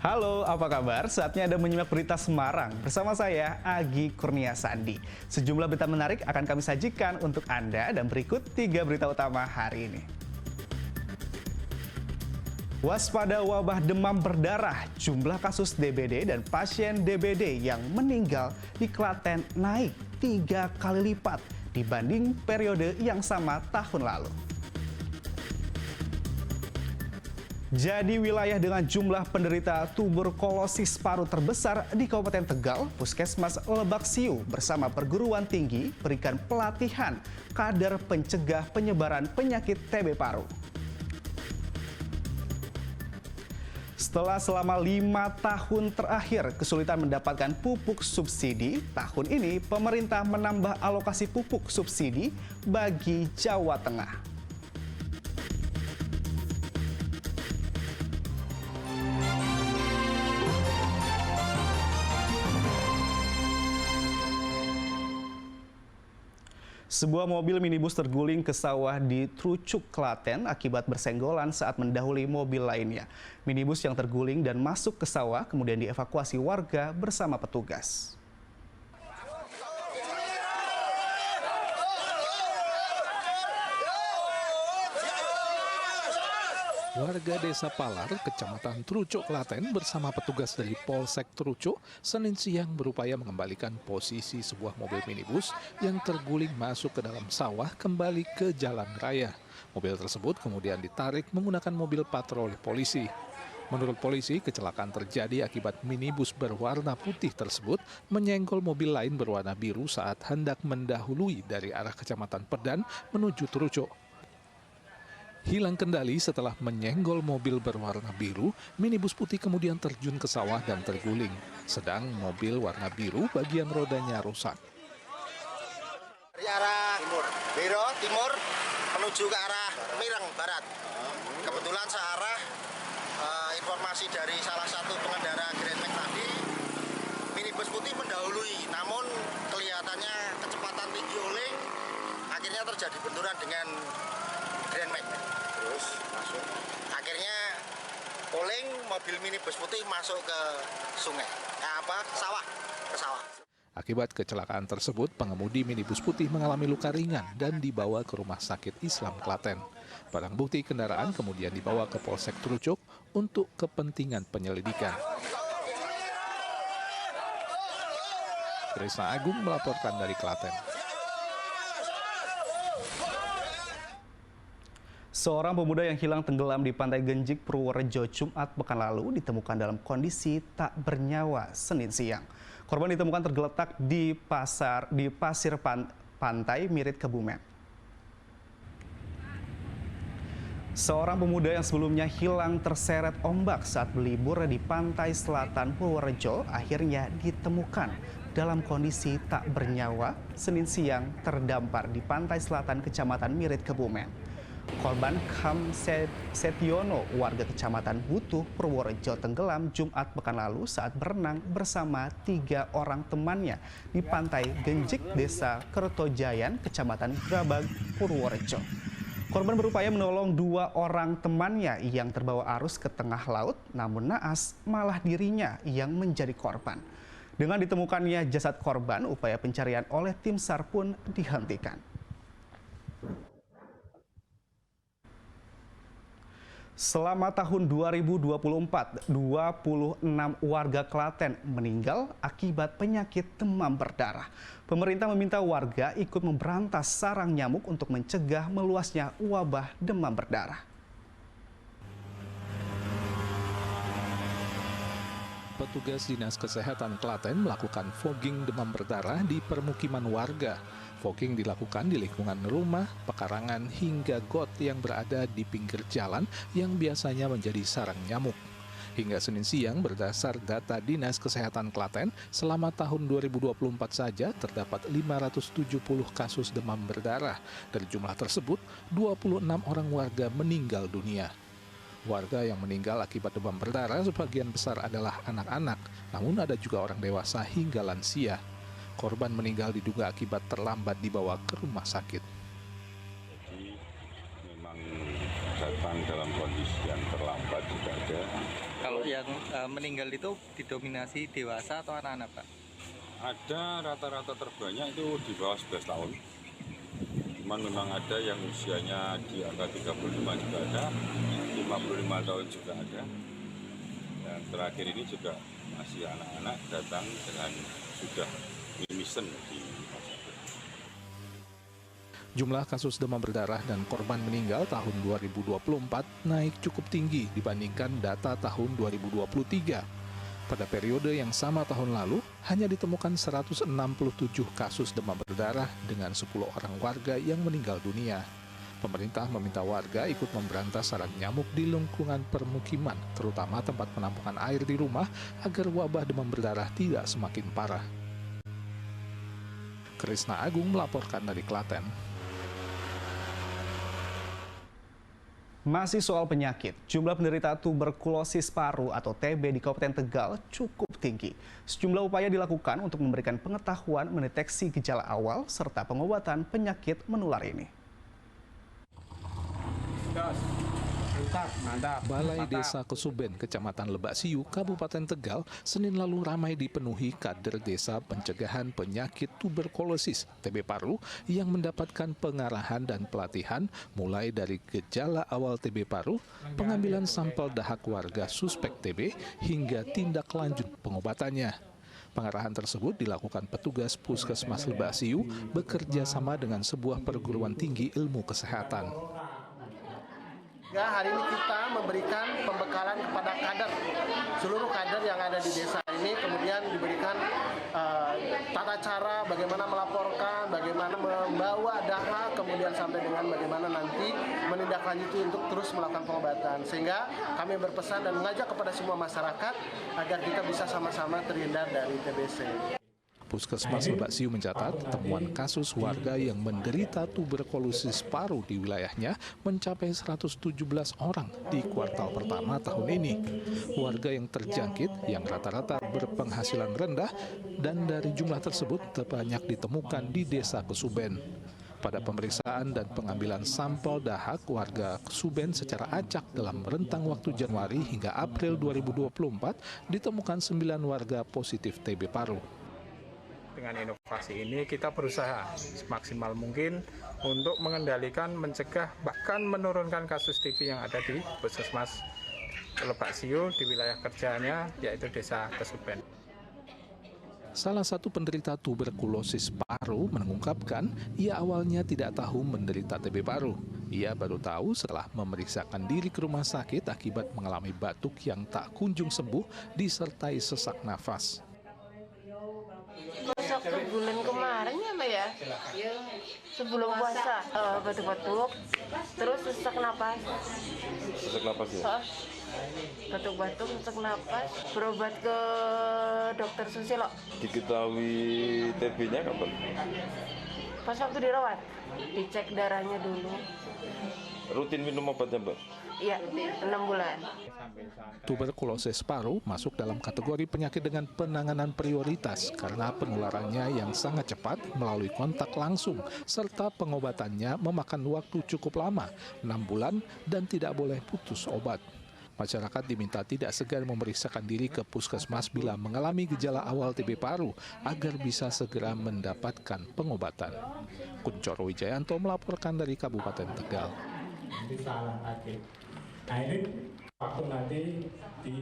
Halo, apa kabar? Saatnya Anda menyimak berita Semarang bersama saya, Agi Kurnia Sandi. Sejumlah berita menarik akan kami sajikan untuk Anda dan berikut 3 berita utama hari ini. Waspada wabah demam berdarah, jumlah kasus DBD dan pasien DBD yang meninggal di Klaten naik 3 kali lipat dibanding periode yang sama tahun lalu. Jadi wilayah dengan jumlah penderita tuberkulosis paru terbesar di Kabupaten Tegal, Puskesmas Lebak Siu bersama perguruan tinggi berikan pelatihan kader pencegah penyebaran penyakit TB paru. Setelah selama 5 tahun terakhir kesulitan mendapatkan pupuk subsidi, tahun ini pemerintah menambah alokasi pupuk subsidi bagi Jawa Tengah. Sebuah mobil minibus terguling ke sawah di Trucuk, Klaten akibat bersenggolan saat mendahului mobil lainnya. Minibus yang terguling dan masuk ke sawah kemudian dievakuasi warga bersama petugas. Warga Desa Palar, Kecamatan Trucuk, Klaten bersama petugas dari Polsek Trucuk Senin siang berupaya mengembalikan posisi sebuah mobil minibus yang terguling masuk ke dalam sawah kembali ke jalan raya. Mobil tersebut kemudian ditarik menggunakan mobil patroli polisi. Menurut polisi, kecelakaan terjadi akibat minibus berwarna putih tersebut menyenggol mobil lain berwarna biru saat hendak mendahului dari arah Kecamatan Pedan menuju Trucuk. Hilang kendali setelah menyenggol mobil berwarna biru, minibus putih kemudian terjun ke sawah dan terguling. Sedang mobil warna biru bagian rodanya rusak. Dari arah timur menuju ke arah Mireng Barat. Kebetulan searah informasi dari salah satu pengendara Grand Max tadi, minibus putih mendahului, namun kelihatannya kecepatan tinggi oleng, akhirnya terjadi benturan dengan Grand Max. Terus masuk. Akhirnya oleng mobil minibus putih masuk ke sungai, ke sawah. Akibat kecelakaan tersebut, pengemudi minibus putih mengalami luka ringan dan dibawa ke Rumah Sakit Islam Klaten. Barang bukti kendaraan kemudian dibawa ke Polsek Trucuk untuk kepentingan penyelidikan. Krisna Agung melaporkan dari Klaten. Seorang pemuda yang hilang tenggelam di Pantai Genjik, Purworejo, Jumat pekan lalu ditemukan dalam kondisi tak bernyawa Senin siang. Korban ditemukan tergeletak di pasir pantai Mirit, Kebumen. Seorang pemuda yang sebelumnya hilang terseret ombak saat berlibur di pantai selatan Purworejo akhirnya ditemukan dalam kondisi tak bernyawa Senin siang terdampar di pantai selatan Kecamatan Mirit, Kebumen. Korban Kam Setiono, warga Kecamatan Butuh, Purworejo, tenggelam Jumat pekan lalu saat berenang bersama 3 orang temannya di Pantai Genjik, Desa Kertojayan, Kecamatan Grabag, Purworejo. Korban berupaya menolong 2 orang temannya yang terbawa arus ke tengah laut, namun naas malah dirinya yang menjadi korban. Dengan ditemukannya jasad korban, upaya pencarian oleh tim SAR pun dihentikan. Selama tahun 2024, 26 warga Klaten meninggal akibat penyakit demam berdarah. Pemerintah meminta warga ikut memberantas sarang nyamuk untuk mencegah meluasnya wabah demam berdarah. Petugas Dinas Kesehatan Klaten melakukan fogging demam berdarah di permukiman warga. Fogging dilakukan di lingkungan rumah, pekarangan, hingga got yang berada di pinggir jalan yang biasanya menjadi sarang nyamuk. Hingga Senin siang, berdasar data Dinas Kesehatan Klaten, selama tahun 2024 saja terdapat 570 kasus demam berdarah. Dari jumlah tersebut, 26 orang warga meninggal dunia. Warga yang meninggal akibat demam berdarah sebagian besar adalah anak-anak, namun ada juga orang dewasa hingga lansia. Korban meninggal diduga akibat terlambat dibawa ke rumah sakit. Jadi memang datang dalam kondisi yang terlambat juga ada, Kalau yang meninggal itu didominasi dewasa atau anak-anak, Pak? Ada rata-rata terbanyak itu di bawah 11 tahun. Cuman memang ada yang usianya di angka 35 juga ada, 55 tahun juga ada. Dan terakhir ini juga masih anak-anak datang dengan sudah mimisen di rumah sakit. Jumlah kasus demam berdarah dan korban meninggal tahun 2024 naik cukup tinggi dibandingkan data tahun 2023. Pada periode yang sama tahun lalu, hanya ditemukan 167 kasus demam berdarah dengan 10 orang warga yang meninggal dunia. Pemerintah meminta warga ikut memberantas sarang nyamuk di lingkungan permukiman, terutama tempat penampungan air di rumah, agar wabah demam berdarah tidak semakin parah. Krisna Agung melaporkan dari Klaten. Masih soal penyakit, jumlah penderita tuberkulosis paru atau TB di Kabupaten Tegal cukup tinggi. Sejumlah upaya dilakukan untuk memberikan pengetahuan, mendeteksi gejala awal, serta pengobatan penyakit menular ini. Balai Desa Kesuben, Kecamatan Lebak Siu, Kabupaten Tegal, Senin lalu ramai dipenuhi kader desa pencegahan penyakit tuberkulosis TB paru yang mendapatkan pengarahan dan pelatihan mulai dari gejala awal TB paru, pengambilan sampel dahak warga suspek TB, hingga tindak lanjut pengobatannya. Pengarahan tersebut dilakukan petugas Puskesmas Lebak Siu bekerja sama dengan sebuah perguruan tinggi ilmu kesehatan. Ya, hari ini kita memberikan pembekalan kepada kader, seluruh kader yang ada di desa ini, kemudian diberikan tata cara bagaimana melaporkan, bagaimana membawa dahak, kemudian sampai dengan bagaimana nanti menindaklanjuti untuk terus melakukan pengobatan. Sehingga kami berpesan dan mengajak kepada semua masyarakat agar kita bisa sama-sama terhindar dari TBC. Puskesmas Lebak Siu mencatat temuan kasus warga yang menderita tuberkulosis paru di wilayahnya mencapai 117 orang di kuartal pertama tahun ini. Warga yang terjangkit yang rata-rata berpenghasilan rendah dan dari jumlah tersebut terbanyak ditemukan di Desa Kesuben. Pada pemeriksaan dan pengambilan sampel dahak warga Kesuben secara acak dalam rentang waktu Januari hingga April 2024 ditemukan 9 warga positif TB paru. Dengan inovasi ini kita berusaha semaksimal mungkin untuk mengendalikan, mencegah, bahkan menurunkan kasus TB yang ada di Puskesmas Lebak Siu di wilayah kerjanya yaitu Desa Kesuben. Salah satu penderita tuberkulosis paru mengungkapkan ia awalnya tidak tahu menderita TB paru. Ia baru tahu setelah memeriksakan diri ke rumah sakit akibat mengalami batuk yang tak kunjung sembuh disertai sesak nafas. Gosok bulan kemarin ya Mbak ya, sebelum puasa batuk-batuk, terus sesak napas. Sesak napas ya? Batuk-batuk, sesak napas, berobat ke dokter Susilo. Diketahui TB-nya kapan? Pas waktu dirawat, dicek darahnya dulu. Rutin minum obatnya, Mbak? Iya, 6 bulan. Tuberkulosis paru masuk dalam kategori penyakit dengan penanganan prioritas karena penularannya yang sangat cepat melalui kontak langsung serta pengobatannya memakan waktu cukup lama, 6 bulan dan tidak boleh putus obat. Masyarakat diminta tidak segan memeriksakan diri ke puskesmas bila mengalami gejala awal TB paru agar bisa segera mendapatkan pengobatan. Kuncoro Wijayanto melaporkan dari Kabupaten Tegal. Nanti salah aja. Nah ini waktu nanti di